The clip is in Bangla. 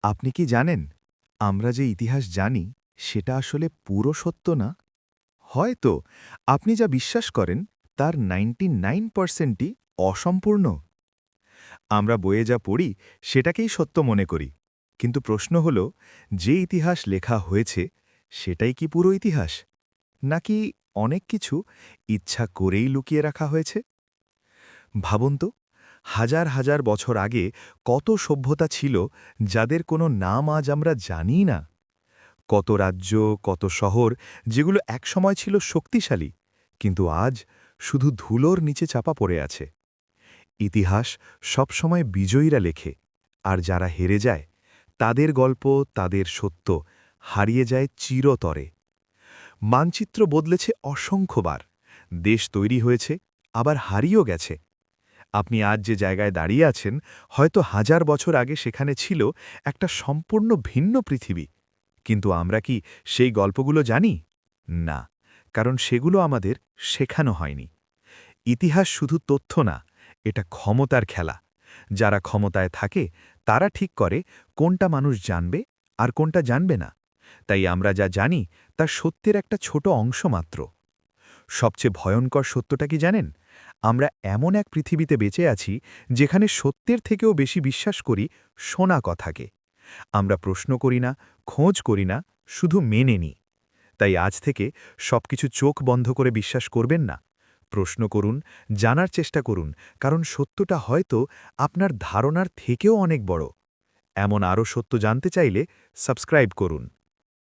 আপনি কি জানেন, আমরা যে ইতিহাস জানি সেটা আসলে পুরো সত্য না? হয়তো আপনি যা বিশ্বাস করেন তার 99%ই অসম্পূর্ণ। আমরা বইয়ে যা পড়ি সেটাকেই সত্য মনে করি। কিন্তু প্রশ্ন হল, যে ইতিহাস লেখা হয়েছে সেটাই কি পুরো ইতিহাস? নাকি অনেক কিছু ইচ্ছা করেই লুকিয়ে রাখা হয়েছে? ভাবুন তো, হাজার হাজার বছর আগে কত সভ্যতা ছিল যাদের কোনো নাম আজ আমরা জানিই না। কত রাজ্য, কত শহর যেগুলো একসময় ছিল শক্তিশালী, কিন্তু আজ শুধু ধুলোর নিচে চাপা পড়ে আছে। ইতিহাস সবসময় বিজয়ীরা লেখে, আর যারা হেরে যায় তাদের গল্প, তাদের সত্য হারিয়ে যায় চিরতরে। মানচিত্র বদলেছে অসংখ্যবার, দেশ তৈরি হয়েছে, আবার হারিয়েও গেছে। আপনি আজ যে জায়গায় দাঁড়িয়ে আছেন, হয়তো হাজার বছর আগে সেখানে ছিল একটা সম্পূর্ণ ভিন্ন পৃথিবী। কিন্তু আমরা কি সেই গল্পগুলো জানি? না, কারণ সেগুলো আমাদের শেখানো হয়নি। ইতিহাস শুধু তথ্য না, এটা ক্ষমতার খেলা। যারা ক্ষমতায় থাকে তারা ঠিক করে কোনটা মানুষ জানবে আর কোনটা জানবে না। তাই আমরা যা জানি তা সত্যের একটা ছোট অংশ মাত্র। সবচেয়ে ভয়ঙ্কর সত্যটা কি জানেন? আমরা এমন এক পৃথিবীতে বেঁচে আছি যেখানে সত্যের থেকেও বেশি বিশ্বাস করি শোনা কথাকে। আমরা প্রশ্ন করি না, খোঁজ করি না, শুধু মেনে নিই। তাই আজ থেকে সবকিছু চোখ বন্ধ করে বিশ্বাস করবেন না। প্রশ্ন করুন, জানার চেষ্টা করুন, কারণ সত্যটা হয়তো আপনার ধারণার থেকেও অনেক বড়। এমন আরও সত্য জানতে চাইলে সাবস্ক্রাইব করুন।